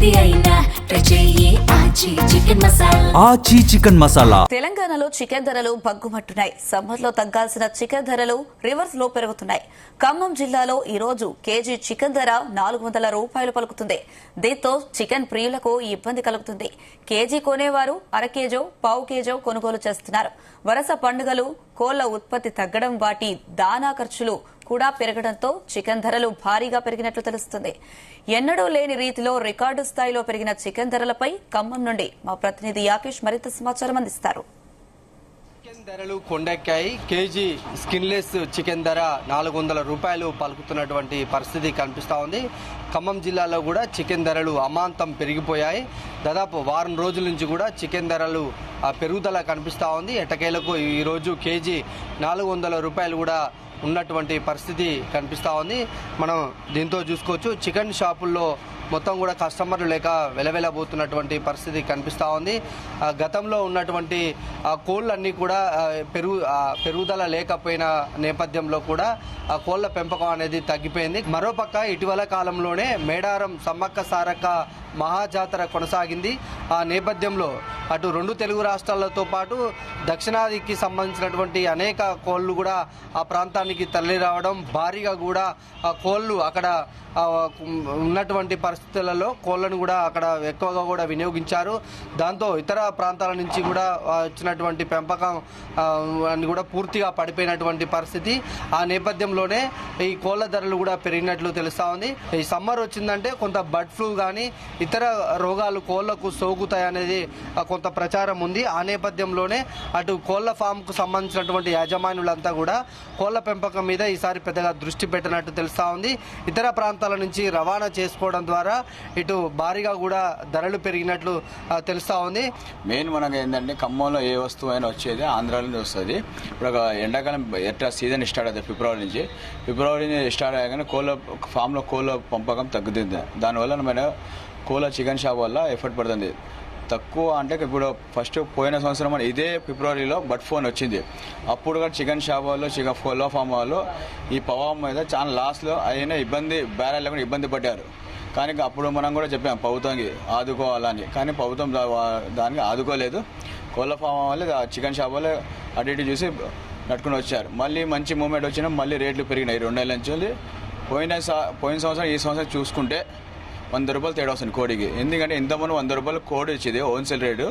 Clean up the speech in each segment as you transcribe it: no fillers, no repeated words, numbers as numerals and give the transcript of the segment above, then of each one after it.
ఏది అయినా ట్రై చెయ్యి ఆచి చికెన్ మసాలా. ఆచి చికెన్ మసాలా. తెలంగాణలో చికెన్ ధరలు భగ్గుమట్టున్నాయి. సమ్మర్ లో తగ్గాల్సిన చికెన్ ధరలు రివర్స్ లో పెరుగుతున్నాయి. ఖమ్మం జిల్లాలో ఈ రోజు కేజీ చికెన్ ధర 400 రూపాయలు పలుకుతుంది. దీంతో చికెన్ ప్రియులకు ఇబ్బంది కలుగుతుంది. కేజీ కొనేవారు అర కేజో పావు కేజో కొనుగోలు చేస్తున్నారు. వరుస పండుగలు, కోళ్ల ఉత్పత్తి తగ్గడం, వాటి దానా ఖర్చులు కూడా పెరగడంతో చికెన్ ధరలు భారీగా పెరిగినట్లు తెలుస్తుంది. ఎన్నడూ లేని రీతిలో రికార్డు స్థాయిలో పెరిగిన చికెన్ ధరలపై ఖమ్మం నుండి మా ప్రతినిధి యాకేష్ మరింత సమాచారం అందిస్తారు. చికెన్ ధరలు కొండెక్కాయి. కేజీ స్కిన్లెస్ చికెన్ ధర 400 రూపాయలు పలుకుతున్నటువంటి పరిస్థితి కనిపిస్తూ ఉంది. ఖమ్మం జిల్లాలో కూడా చికెన్ ధరలు అమాంతం పెరిగిపోయాయి. దాదాపు వారం రోజుల నుంచి కూడా చికెన్ ధరలు పెరుగుదల కనిపిస్తూ ఉంది. ఎట్టకేలకు ఈరోజు కేజీ 400 రూపాయలు కూడా ఉన్నటువంటి పరిస్థితి కనిపిస్తూ ఉంది. మనం దీంతో చూసుకోవచ్చు, చికెన్ షాపుల్లో మొత్తం కూడా కస్టమర్లు లేక వెలవెలబోతున్నటువంటి పరిస్థితి కనిపిస్తూ ఉంది. గతంలో ఉన్నటువంటి కోళ్ళన్నీ కూడా పెరుగుదల లేకపోయిన నేపథ్యంలో కూడా కోళ్ల పెంపకం అనేది తగ్గిపోయింది. మరోపక్క ఇటీవల కాలంలోనే మేడారం సమ్మక్క సారక్క మహాజాతర కొనసాగింది. ఆ నేపథ్యంలో అటు 2 తెలుగు రాష్ట్రాలతో పాటు దక్షిణాదికి సంబంధించినటువంటి అనేక కోళ్లు కూడా ఆ ప్రాంతానికి తరలి రావడం, భారీగా కూడా కోళ్లు అక్కడ ఉన్నటువంటి పరిస్థితులలో కోళ్లను కూడా అక్కడ ఎక్కువగా కూడా వినియోగించారు. దాంతో ఇతర ప్రాంతాల నుంచి కూడా వచ్చినటువంటి పెంపకం అని కూడా పూర్తిగా పడిపోయినటువంటి పరిస్థితి. ఆ నేపథ్యంలోనే ఈ కోళ్ల ధరలు కూడా పెరిగినట్లు తెలుస్తా ఉంది. ఈ సమ్మర్ వచ్చిందంటే కొంత బర్డ్ ఫ్లూ కానీ ఇతర రోగాలు కోళ్లకు సోకుతాయనేది కొంత ప్రచారం ఉంది. ఆ నేపథ్యంలోనే అటు కోళ్ల ఫామ్కు సంబంధించినటువంటి యాజమాన్యులంతా కూడా కోళ్ల పెంపకం మీద ఈసారి పెద్దగా దృష్టి పెట్టినట్టు తెలుస్తా ఉంది. ఇతర ప్రాంతాల నుంచి రవాణా చేసుకోవడం ద్వారా ఇటు భారీగా కూడా ధరలు పెరిగినట్లు తెలుస్తా ఉంది. మెయిన్ మనకు ఏంటంటే ఖమ్మంలో ఏ వస్తువు అయినా వచ్చేది ఆంధ్రాలో నుంచి వస్తుంది. ఇప్పుడు ఎండాకాలం ఎట్లా సీజన్ స్టార్ట్ అవుతుంది ఫిబ్రవరి నుంచి స్టార్ట్ అయ్యాక కోళ్ళ ఫామ్లో కోళ్ళ పెంపకం తగ్గుతుంది. దానివల్ల మన కోళ్ళ చికెన్ షాప్ వల్ల ఎఫర్ట్ పడుతుంది. తక్కువ అంటే ఇప్పుడు ఫస్ట్ పోయిన సంవత్సరం మన ఇదే ఫిబ్రవరిలో బర్డ్ ఫోన్ వచ్చింది. అప్పుడు కూడా చికెన్ షాప్ వాళ్ళు చికెన్ కోళ్ళ ఫామ్ వాళ్ళు ఈ పవామ్ మీద చాలా లాస్లో అయినా బేరాలు లేకుండా ఇబ్బంది పడ్డారు. కానీ అప్పుడు మనం కూడా చెప్పాం ప్రభుత్వానికి ఆదుకోవాలని, కానీ ప్రభుత్వం దానికి ఆదుకోలేదు. కోళ్ళ ఫామ్ వాళ్ళు చికెన్ షాప్ వాళ్ళు అటు ఇటు చూసి నట్టుకుని వచ్చారు. మళ్ళీ మంచి మూమెంట్ వచ్చినా మళ్ళీ రేట్లు పెరిగినాయి 2 నెలల నుంచి. పోయిన సంవత్సరం ఈ సంవత్సరం చూసుకుంటే 100 రూపాయలు తేడా వస్తుంది కోడికి. ఎందుకంటే ఇంతకుముందు 100 రూపాయలు కోడి వచ్చేది హోల్సేల్ రేటు,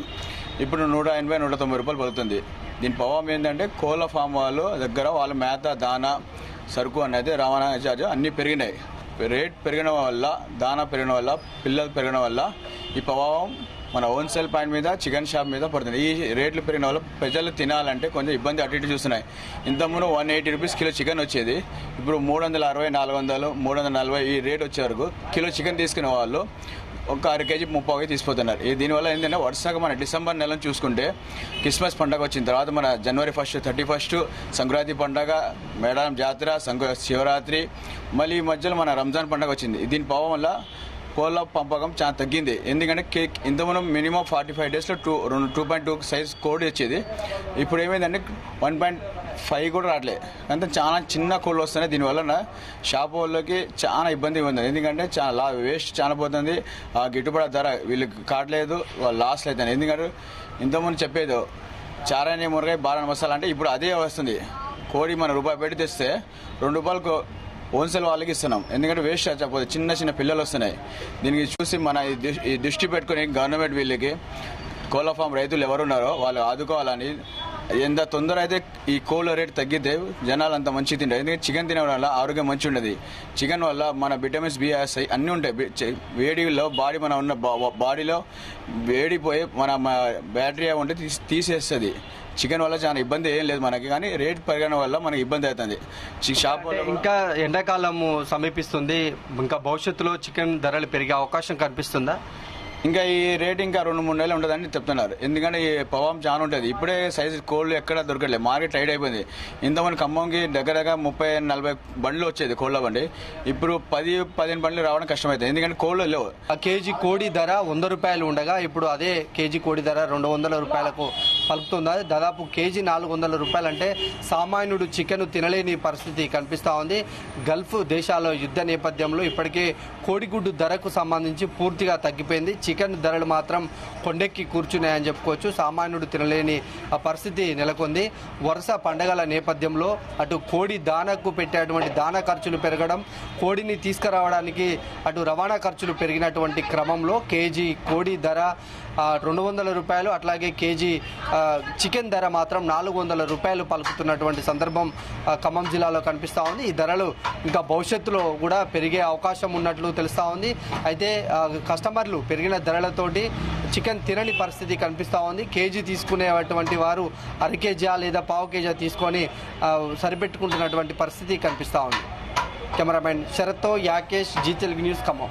ఇప్పుడు 180, 190 రూపాయలు పలుకుతుంది. దీని ప్రభావం ఏంటంటే కోళ్ళ ఫామ్ వాళ్ళు దగ్గర వాళ్ళ మేత, దానా, సరుకు అనేది రవాణా ఛార్జ్ అన్నీ పెరిగినాయి. రేట్ పెరిగిన వల్ల, దానా పెరిగిన వల్ల, పిల్లలు పెరిగిన వల్ల ఈ ప్రభావం మన హోల్సేల్ పాయింట్ మీద చికెన్ షాప్ మీద పడుతుంది. ఈ రేట్లు పెరిగిన వల్ల ప్రజలు తినాలంటే కొంచెం ఇబ్బంది అటు ఇటు చూస్తున్నాయి. ఇంతకుముందు 180 రూపీస్ కిలో చికెన్ వచ్చేది, ఇప్పుడు 360, 400, 340 ఈ రేట్ వచ్చే వరకు కిలో చికెన్ తీసుకునే వాళ్ళు ఒక అర కేజీ 30 తీసుకుపోతున్నారు. దీనివల్ల ఏంటంటే వరుసగా మన డిసెంబర్ నెలను చూసుకుంటే క్రిస్మస్ పండుగ వచ్చిన తర్వాత మన జనవరి 1, 31 సంక్రాంతి పండుగ, మేడారం జాతర, శివరాత్రి, మళ్ళీ ఈ మధ్యలో మన రంజాన్ పండుగ వచ్చింది. దీని ప్రభావం వల్ల కోళ్ళ పెంపకం చాలా తగ్గింది. ఎందుకంటే ఇంతకుముందు మినిమం 45 డేస్లో 2.2 సైజ్ కోడి వచ్చేది. ఇప్పుడు ఏమైందంటే 1.5 కూడా రావట్లేదు. అంతే చాలా చిన్న కోళ్ళు వస్తున్నాయి. దీనివల్ల షాప్ వాళ్ళకి చాలా ఇబ్బంది ఉంది. ఎందుకంటే చాలా వేస్ట్ చాలా పోతుంది. ఆ గిట్టుబాటు ధర వీళ్ళకి కావట్లేదు, వాళ్ళు లాస్ అవుతుంది. ఎందుకంటే ఇంతకుముందు చెప్పేది చారాని మురగాయ బారాని మసాలా అంటే ఇప్పుడు అదే వస్తుంది. కోడి మన రూపాయి పెట్టి తెస్తే 2 రూపాయలకు హోల్సేల్ వాళ్ళకి ఇస్తున్నాం. ఎందుకంటే వేస్ట్ చెప్పదు, చిన్న పిల్లలు వస్తున్నాయి. దీనికి చూసి మన ఈ దృష్టి పెట్టుకుని గవర్నమెంట్ వీళ్ళకి కోళ్ళ ఫామ్ రైతులు ఎవరున్నారో వాళ్ళు ఆదుకోవాలని, ఎంత తొందర అయితే ఈ కోళ్ళ రేటు తగ్గితే జనాలు అంత మంచి తింటారు. ఎందుకంటే చికెన్ తినడం వల్ల ఆరోగ్యం మంచి ఉండదు. చికెన్ వల్ల మన విటమిన్స్ BSI అన్నీ ఉంటాయి. వేడిలో మన ఉన్న బాడీలో వేడిపోయి మన బ్యాక్టీరియా ఉంటే తీసేస్తుంది. చికెన్ వల్ల చాలా ఇబ్బంది ఏం లేదు మనకి, కానీ రేట్ పెరగడం వల్ల మనకి ఇబ్బంది అవుతుంది. షాప్ ఇంకా ఎండాకాలము సమీపిస్తుంది, ఇంకా భవిష్యత్తులో చికెన్ ధరలు పెరిగే అవకాశం కనిపిస్తుందా? ఇంకా ఈ రేట్ ఇంకా 2-3 నెలలు ఉంటుందని చెప్తున్నారు. ఎందుకంటే ఈ పవాం చాలా ఉంటుంది. ఇప్పుడే సైజు కోళ్ళు ఎక్కడ దొరకట్లేదు, మార్కెట్ టైట్ అయిపోయింది. ఇంతమంది ఖమ్మంకి దగ్గర 30-40 బండ్లు వచ్చేది కోళ్ళ బండి, ఇప్పుడు 10-15 బండ్లు రావడం కష్టమవుతుంది. ఎందుకంటే కోళ్ళు లేవు. కేజీ కోడి ధర 100 రూపాయలు ఉండగా ఇప్పుడు అదే కేజీ కోడి ధర 200 రూపాయలకు పలుకుతుంది. దాదాపు కేజీ 400 రూపాయలు అంటే సామాన్యుడు చికెన్ తినలేని పరిస్థితి కనిపిస్తూ ఉంది. గల్ఫ్ దేశాల యుద్ధ నేపథ్యంలో ఇప్పటికే కోడిగుడ్డు ధరకు సంబంధించి పూర్తిగా తగ్గిపోయింది. చికెన్ ధరలు మాత్రం కొండెక్కి కూర్చున్నాయని చెప్పుకోవచ్చు. సామాన్యుడు తినలేని పరిస్థితి నెలకొంది. వరుస పండగల నేపథ్యంలో అటు కోడి దానకు పెట్టేటువంటి దాన ఖర్చులు పెరగడం, కోడిని తీసుకురావడానికి అటు రవాణా ఖర్చులు పెరిగినటువంటి క్రమంలో కేజీ కోడి ధర 200 రూపాయలు, అట్లాగే కేజీ చికెన్ ధర మాత్రం 400 రూపాయలు పలుకుతున్నటువంటి సందర్భం ఖమ్మం జిల్లాలో కనిపిస్తూ ఉంది. ఈ ధరలు ఇంకా భవిష్యత్తులో కూడా పెరిగే అవకాశం ఉన్నట్లు తెలుస్తూ ఉంది. అయితే కస్టమర్లు పెరిగిన ధరలతోటి చికెన్ తినని పరిస్థితి కనిపిస్తూ ఉంది. కేజీ తీసుకునేటువంటి వారు అర కేజీ లేదా పావు కేజీ తీసుకొని సరిపెట్టుకుంటున్నటువంటి పరిస్థితి కనిపిస్తూ ఉంది. కెమెరామెన్ శరత్తో యాకేష్, జీ తెలుగు న్యూస్ ఖమ్మం.